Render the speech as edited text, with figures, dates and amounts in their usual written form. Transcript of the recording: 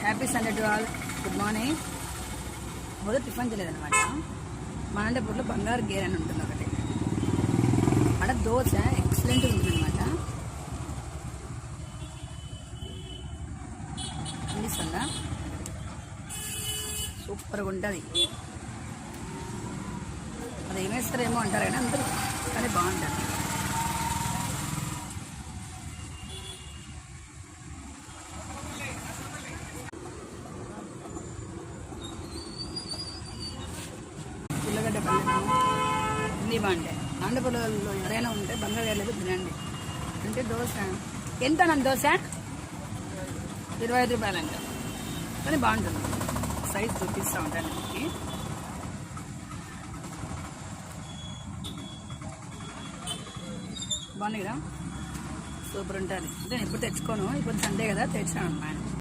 Happy Sunday to all. Good morning. మొదటి tiffin చేయలేదనమాట. మా అనంతపూర్లో బంగారు గేర్ అని ఉంటుంది ఒకటి. అక్కడ దోశ ఎక్సలెంట్ ఉంటుందన్నమాట. అనిపిస్తుందా? సూపర్గా ఉంటుంది. అది ఏమేస్తారేమో అంటారు కానీ అందరూ కానీ బాగుంటుంది. ఉల్లగడ్డ పల్లెము ఇన్ని బాగుంటాయి. ఆంధ్రప్రదేశ్లో ఎవరైనా ఉంటే బంగారు వేయలేదు తినండి. అంటే దోశ ఎంత నన్ను దోశ 25 రూపాయలు అంట, కానీ బాగుంటుంది. సైజ్ చూపిస్తూ ఉంటాను మీకు. బాగుంది కదా, సూపర్ ఉంటుంది. అంటే నేను ఎప్పుడు తెచ్చుకోను, ఇప్పుడు సండే కదా తెచ్చాను అన్నమాట.